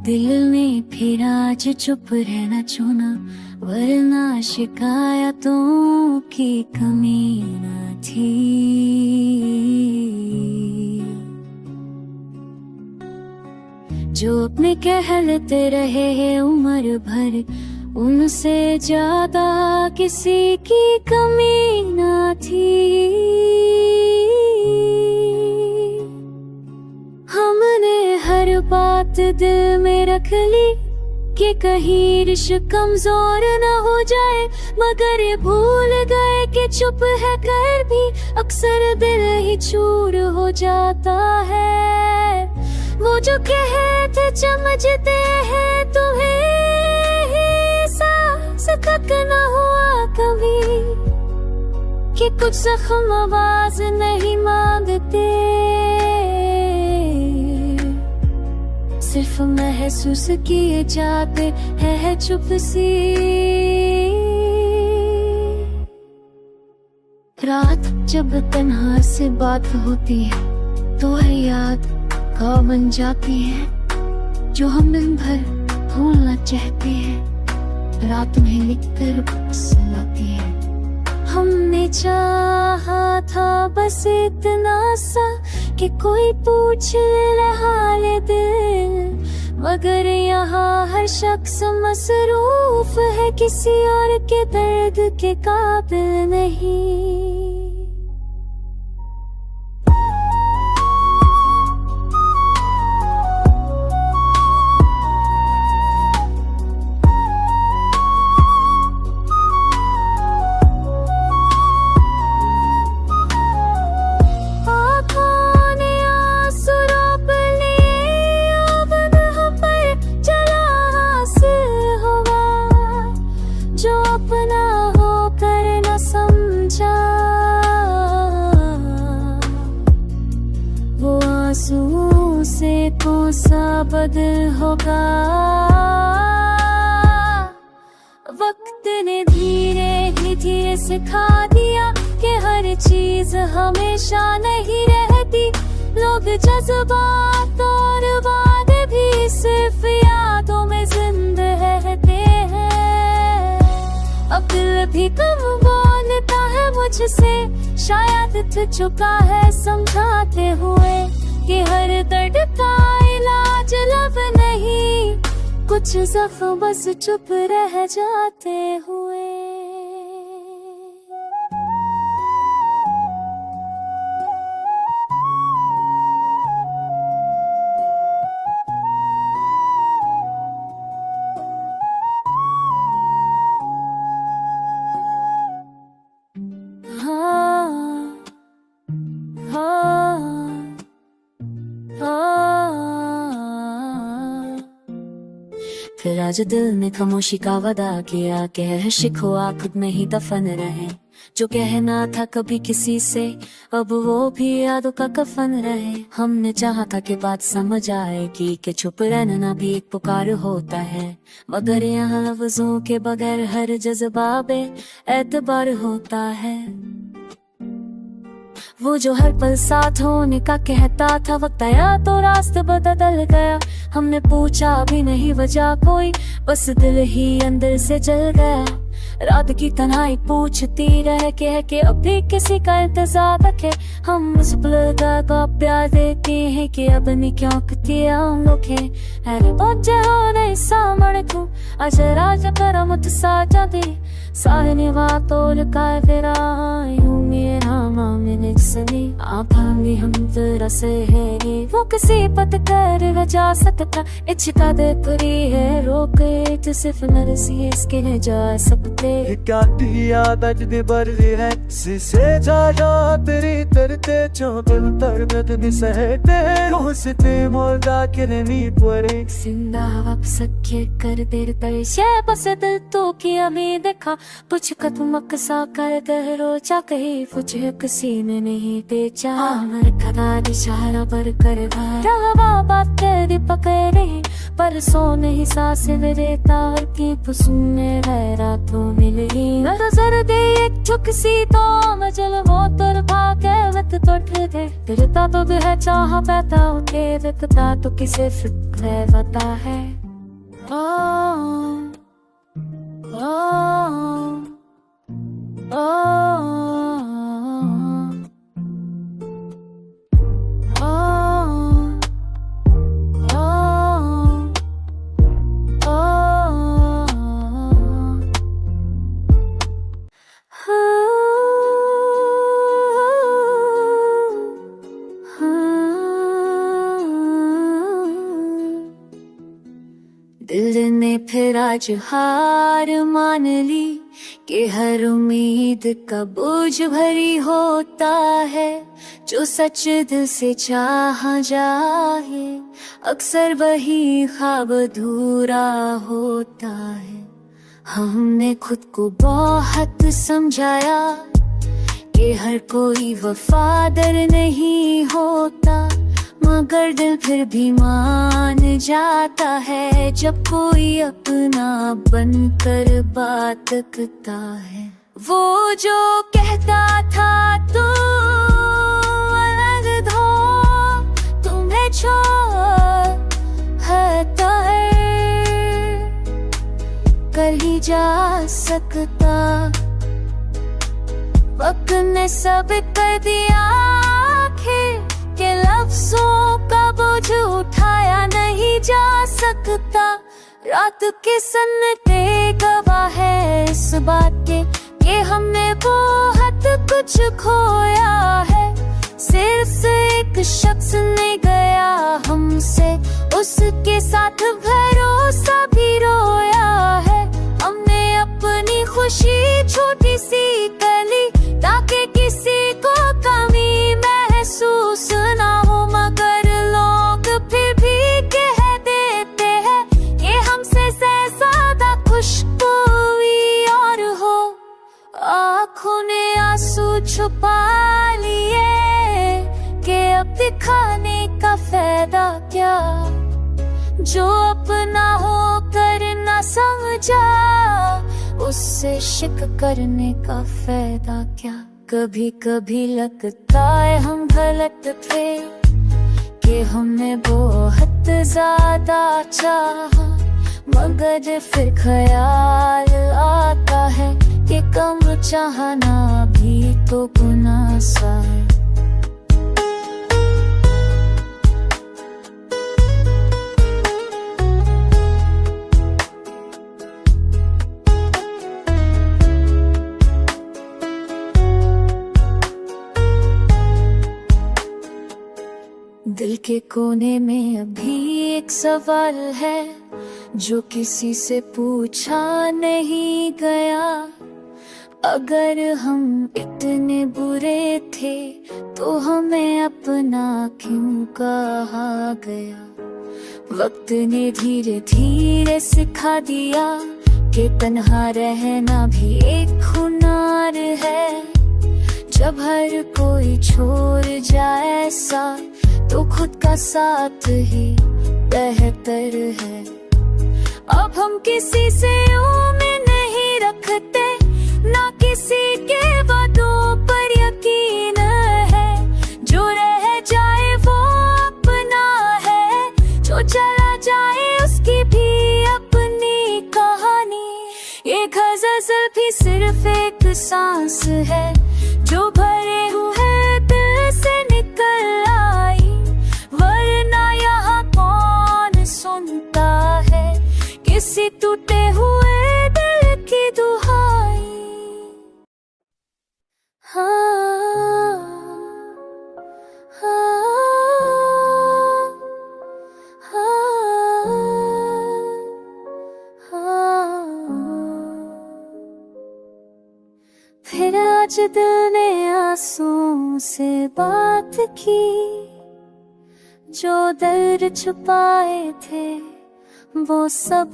दिल ने फिर आज चुप रहना चुना, वरना शिकायतों की कमी न थी। जो अपने कहलते रहे हैं उम्र भर, उनसे ज्यादा किसी की कमी न थी। हमने हर बात दिल में रख ली कि कहीं रिश्ता कमजोर न हो जाए, मगर ये भूल गए कि चुप है कर भी अक्सर दिल ही चूर हो जाता है। वो जो कहते समझते हैं तुम्हें, सांस तक न हुआ कभी कि कुछ जख्म आवाज नहीं मांगते, सिर्फ महसूस किए जाते हैं चुप सी। रात जब तन्हा से बात होती है तो हर याद का बन जाती है, जो हम दिन भर भूलना चाहते हैं, रात में लिखकर सुनाती है। हमने चाहा था बस इतना सा कि कोई पूछ ले हाल दिल, मगर यहाँ हर शख्स मसरूफ है, किसी और के दर्द के काबिल नहीं। आंसुओं से कौन सा बदल होगा, वक्त ने धीरे ही धीरे सिखा दिया कि हर चीज हमेशा नहीं रहती। लोग जज्बात और वादे भी सिर्फ यादों में जिंदा रहते हैं। अब दिल भी कम बोलता है मुझसे, शायद थक चुका है समझाते हुए कि हर दर्द का इलाज लब नहीं, कुछ जख्म बस चुप रह जाते हुए। फिर आज दिल ने खामोशी का वादा किया कि है शिकवा खुद में ही दफन रहे, जो कहना था कभी किसी से अब वो भी यादों का कफन रहे। हमने चाहा था कि बात समझ आएगी कि चुप रहना भी एक पुकार होता है, मगर यहाँ लफ्जों के बगैर हर जज्बा बे एतबार होता है। वो जो हर पल साथ होने का कहता था, वक्त आया तो रास्ता बदल गया। हमने पूछा भी नहीं वजह कोई, बस दिल ही अंदर से जल गया। रात की तन्हाई पूछती रह के है कि अभी किसी का इंतजार रखे। हम उस पलगा का प्यार देते हैं कि अब नहीं क्यों कतिया लोखे अरे पहुंचे हो नहीं सामने तू अजराज कर मुझ साजा दे साहने वातोल का तेरा यूं मेरा मामले सनी आभा में हम तेरा से है वो किसी पत कर वजह सकता इच्छा दे पूरी है रोके तो सिर्फ नरसी इसके है जा सकते काटी याद अज दे बर है सिसे जा तेरी तरते चोदल तरगत भी सहते रोसते मोदा करनी पड़े जिंदा अब सख्य कर देर तैशे बस दिल तो किया मैं देखा कुछ कदमक सा कर दे रोचा कहीं कुछ किसी ने नहीं बेचा हमारे कदा इशारा पर कर रवा बात तेरी पकड़े पर सोने ही सांस मेरे तार की फसूने है रातों मिली नजर दे एक चुक सी तो मजल वो तुर भागे वत तोठ दे गिरता तो है चाह पैदा उठे रखता तो किसे फिक्र बता है दिल ने फिर आज हार मान ली कि हर उम्मीद का बोझ भरी होता है जो सच दिल से चाहा जाए अक्सर वही ख्वाब अधूरा होता है। हमने खुद को बहुत समझाया कि हर कोई वफादार नहीं होता मगर दिल फिर भी मान जाता है जब कोई अपना बनकर बात करता है। वो जो कहता था तू अलग धो तुम्हें छोड़ है तो कर ही जा सकता वक्त ने सब कर दिया आखिर के लफ्जों का बोझ उठाया नहीं जा सकता। रात के सन्नाटे गवाह है इस बात के कि हमने बहुत कुछ खोया है। सिर्फ एक शख्स ने गया हमसे उसके साथ भरोसा भी रोया है। हमने अपनी खुशी छोटी सी कर ली ताकि किसी को कमी महसूस ना हो मगर लोग फिर भी कह देते हैं कि हमसे ज्यादा खुश कोई और हो। आँखों ने आंसू छुपा लिए कि अब दिखाने का फायदा क्या जो अपना हो कर ना समझा उससे शिक करने का फायदा क्या। कभी कभी लगता है हम गलत थे कि हमने बहुत ज्यादा चाहा मगर फिर ख्याल आता है कि कम चाहना भी तो गुनाह सा है। दिल के कोने में अभी एक सवाल है जो किसी से पूछा नहीं गया। अगर हम इतने बुरे थे तो हमें अपना क्यों कहा गया। वक्त ने धीरे धीरे सिखा दिया कि तन्हा रहना भी एक हुनर है। जब हर कोई छोड़ जाए साथ तो खुद का साथ ही बेहतर है। अब हम किसी से उम्मीद नहीं रखते ना किसी के वादों पर यकीन है। जो रह जाए वो अपना है जो चला जाए उसकी भी अपनी कहानी। ये गज़ल भी सिर्फ एक सांस है जो भरे हुए दिल से निकल आई वरना यहाँ कौन सुनता है किसी टूटे हुए दिल की दुहाई। फिर आज दिल ने आंसुओं से बात की जो दर्द छुपाए थे वो सब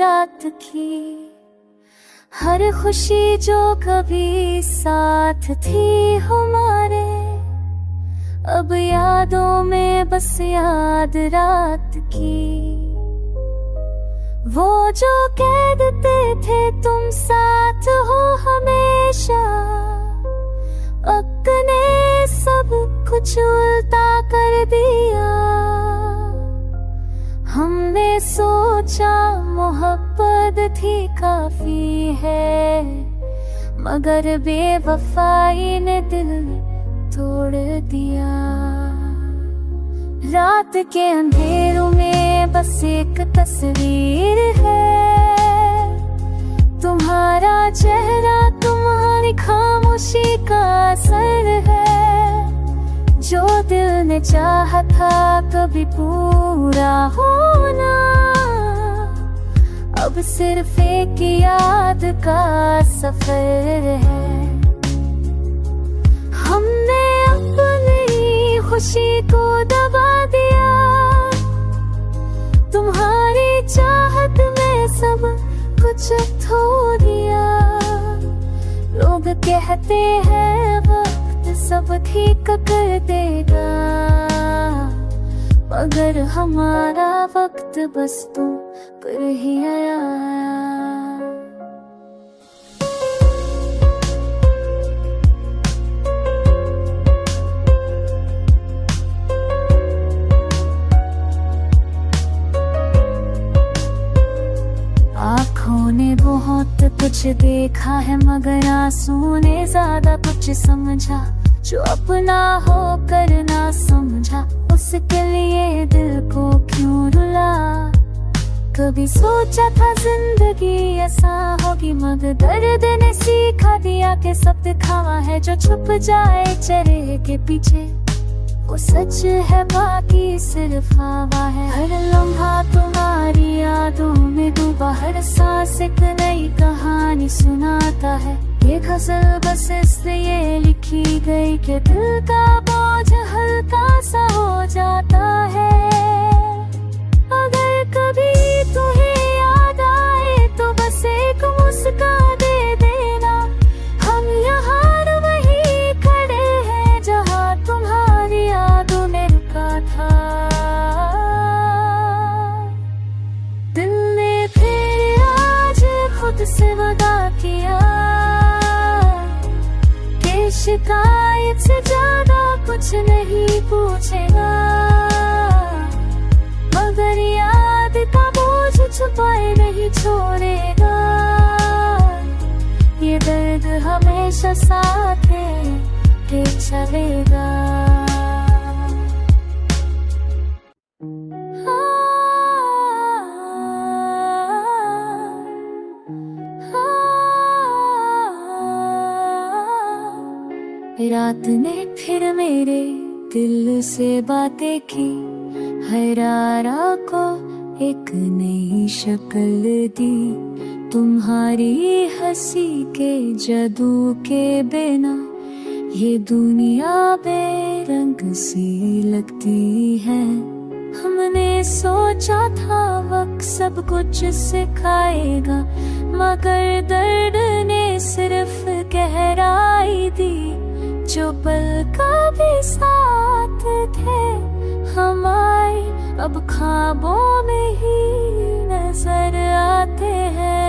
रात की। हर खुशी जो कभी साथ थी हमारे अब यादों में बस याद रात की। जो कह देते थे तुम साथ हो हमेशा, वक्त ने सब कुछ उल्टा कर दिया। हमने सोचा मोहब्बत थी काफी है, मगर बेवफाई ने दिल तोड़ दिया। रात के अंधेरों में बस एक तस्वीर है, तुम्हारा चेहरा तुम्हारी खामोशी का असर है। जो दिल ने चाहा था कभी पूरा होना, अब सिर्फ एक याद का सफर है। हमने अपनी खुशी को दबा दिया, तुम्हारी चाहत में सब कुछ खो दिया। लोग कहते हैं वक्त सब ठीक कर देगा, मगर हमारा वक्त बस तुम पर ही आया। आँखों ने बहुत कुछ देखा है, मगर आंसू ने ज्यादा कुछ समझा। जो अपना हो कर ना समझा, उसके लिए दिल को क्यों रुला। कभी सोचा था जिंदगी ऐसा होगी, मगर दर्द ने सिखा दिया कि सब दिखावा है जो छुप जाए चेहरे के पीछे। वो सच है बाकी सिर्फ हवा है, हर लम्हा तुम्हारी यादों में डूबा। हर सांस एक नई कहानी सुनाता है, ये गज़ल बस इसलिए लिखी गई कि दिल का बोझ हल्का सा हो जाता है। अगर कभी तुम्हें याद आए तो बस एक मुस्कान दे देना। हम यहाँ वहीं खड़े हैं जहाँ तुम्हारी यादों में रुका था। दिल ने फिर आज खुद से वादा किया कि शिकायत से ज्यादा कुछ नहीं पूछेगा, मगर याद का बोझ छुपाए नहीं छोड़ेगा। ये दर्द हमेशा साथ के चलेगा। रात ने फिर मेरे दिल से बातें की, हरारा को एक नई शक्ल दी। तुम्हारी हंसी के जादू के बिना ये दुनिया बेरंग सी लगती है। हमने सोचा था वक्त सब कुछ सिखाएगा, मगर दर्द ने सिर्फ गहराई दी। जो पल कभी साथ थे हमारे, अब ख्वाबों में ही नजर आते हैं।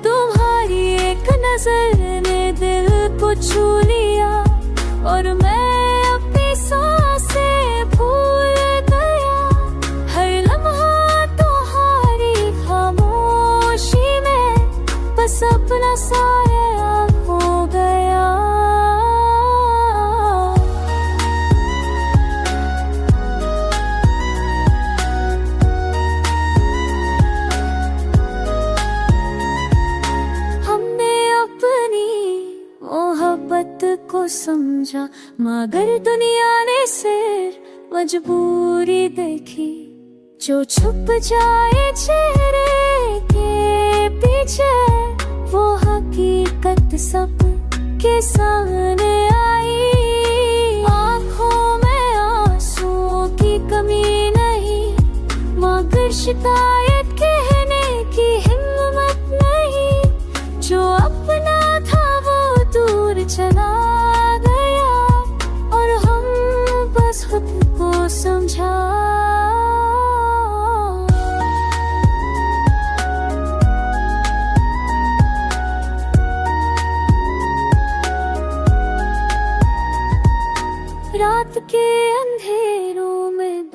तुम्हारी एक नजर ने दिल को छू लिया, और मैं अपनी सांसें भूल गया। हर लम्हा तुम्हारी खामोशी में बस अपना साया हो गया। हमने अपनी मोहब्बत को समझा, मगर दुनिया ने सिर्फ मजबूरी देखी। जो छुप जाए चेहरे के पीछे, वो हकीकत सब के सामने आई। आँखों में आंसुओं की कमी नहीं, मगर शिकायत कहने की हिम्मत नहीं। जो अपना था वो दूर चला गया, और हम बस खुद को समझा।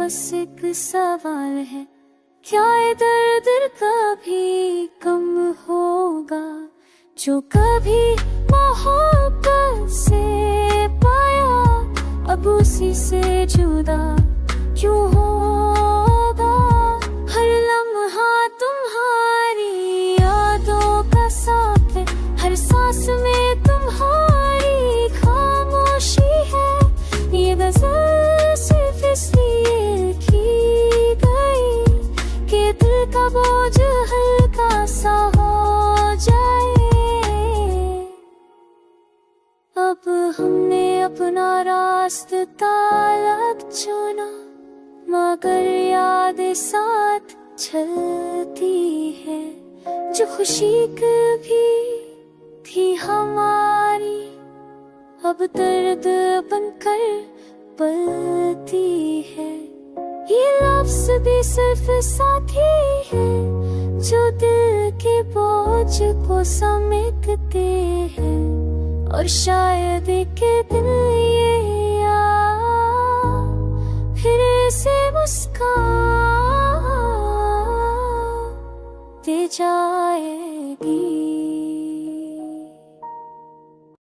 बस एक सवाल है, क्या ये दर्द कभी कम होगा जो कभी मोहब्बत से पाया, अब उसी से जुदा क्यों होगा। हर लम्हा तुम्हारी यादों का साथ है, हर सांस में तुम्हारी खामोशी है। ये गज़ल सिर्फ इसलिए लिखी गई कि दिल का बोझ हल्का सा हो जाए। अब हमने अपना रास्ता अलग चुना, मगर यादें साथ चलती है। जो खुशी कभी थी हमारी, अब दर्द बनकर पलती है। ये लफ्ज़ भी सिर्फ साथी है जो दिल के बोझ को समेटते हैं। और शायद एक दिन ये